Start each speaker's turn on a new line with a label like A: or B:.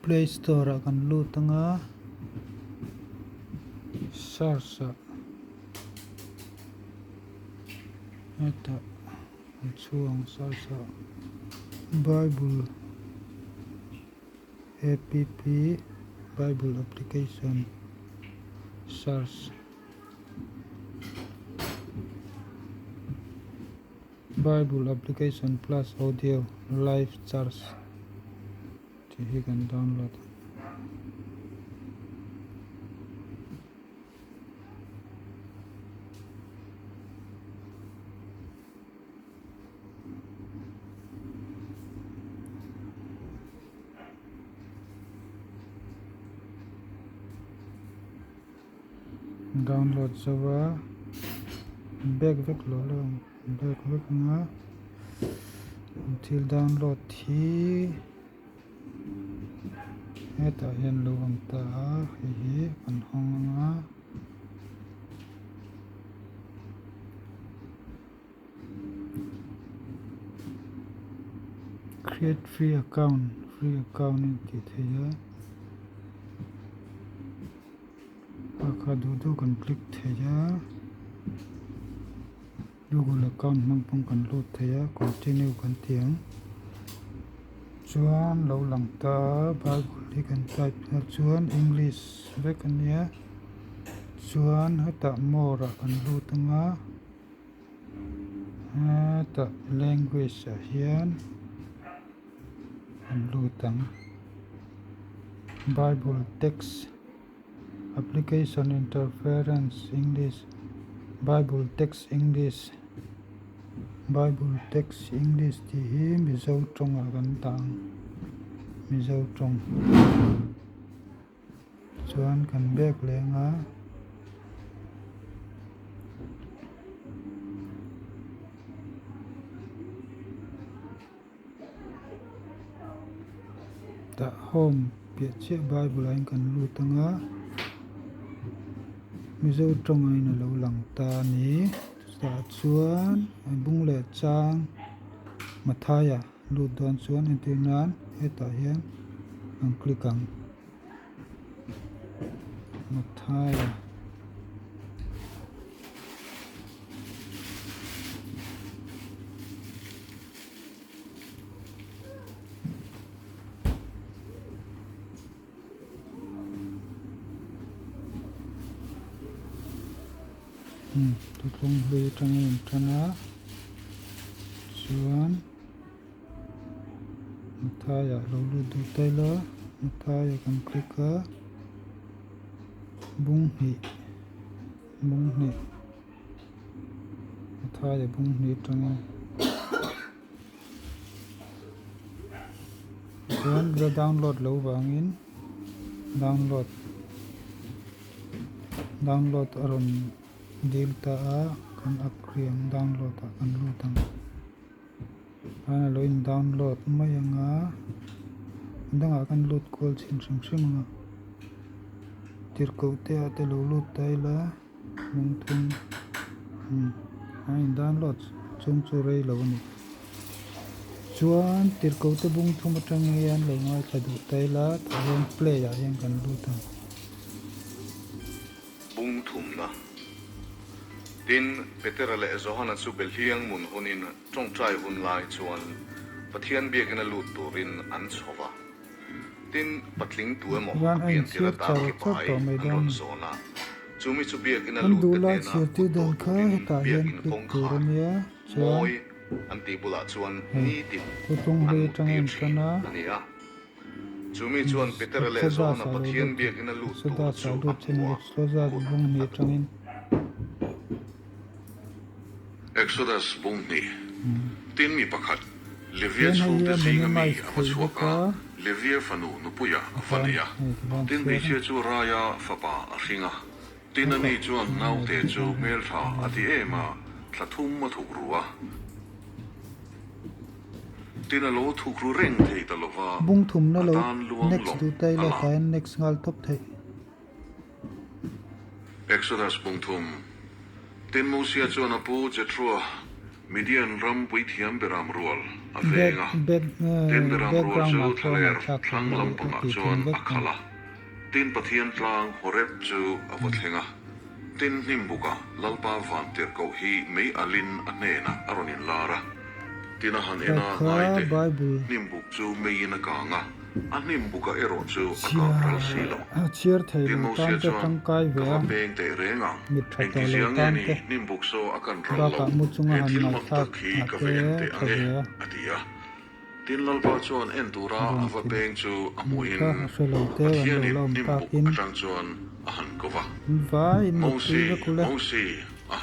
A: Play Store kan lu tanga search eta chuang search Bible app Bible application search Bible application plus audio live search thì he can download. Download server back vek lo back vek nga until download thì eta hian lo ang ta hi kan hong nga create free account in ti theya akha du kan click theya Google account mang pong kan load theya continue kan tiang chuan lo lang ta Bible hi kan type na chuan English vek ania chuan hata more kan lu tanga hata language hian kan lu tang Bible text application interference English Bible text English ti hi mizo tonga kan tang mizo tong chuan kan back lenga ta home pia che Bible ain kan lu tanga mizo tong ai na lo lang ta ni ta chuan bung le chang mathaya lu don chuan antinan heta hian ang click ang mathaya tutlung hui tangin tana chuan mathaya lo lu du taila mathaya kan click a bung hi mathaya bung hi tangin chuan ra download lo wangin download aron dil ta a kan akriang download a kan lu tang ana lo in download mai anga ndanga kan load call sim nga tir ko te ate lo lut taila mung thum ai download chung chu rei lo ni chuan tir ko te bung thum atang hian lo ngai thadu taila thon play ya yang kan lu tang
B: bung thum na tin peterale zohana chu belhiang mun honin tong trai hun lai chuan pathian biak na lut turin an chowa tin patling tu mo pian tira ta ki pai ron zona chumi chu biak na lut te na
A: ti don kha heta hian click turania
B: moi anti bula chuan ni ti
A: kutung re tangin kana
B: ania chumi chuan peterale zohana pathian biak na lut tu chu
A: sloza bung ni tangin
B: Exodus bungni tin mi pakhat levia chu te singa mi amaswaka levia fanu nupuya afania tin bi che chu raya fapa aringa tin ani chuan nau te chu mel tha ati ema thlathum ma thukruwa tin alo thukru reng thei talova
A: bung thum na lo next du tai la kan next ngal top thei
B: Exodus bungthum tin Musia chuan apu Jethro Midian ram pui thiam beram rual a venga tin beram ro
A: background
B: chu
A: ma
B: thaler
A: thak
B: thlang
A: lo
B: lampang a
A: ti
B: chuan
A: vek
B: a khala tin pathian tlang horep chu a vothenga tin nimbuka lalpa van ter ko hi mei alin anena aronin lara tina han ena laite
A: Bible
B: nimbuk chu mei na kanga a nimbuka ero chu akam ral silo
A: chiar thei
B: tin
A: lo
B: mo
A: tan
B: sia
A: te
B: chuan
A: tang kai ve
B: ka peng te renga
A: mit tha
B: eng
A: to
B: ki
A: lo
B: siang
A: tan
B: ni
A: te
B: nimbuk so akan
A: ba
B: ral
A: ka
B: lo
A: mu chunga
B: e
A: han
B: thil
A: ngai
B: mam
A: thak
B: tak hi ka
A: te
B: ve ente
A: tha
B: ange
A: ve
B: atia tin lalpa chuan en tura
A: ron
B: ava
A: tin
B: peng chu amuin
A: kha a hre lo te an lo
B: pathianin
A: lom tak
B: nimbuk
A: in
B: atang chuan a han kova
A: vai in mut tu
B: Mosi,
A: ve kule
B: Mosi,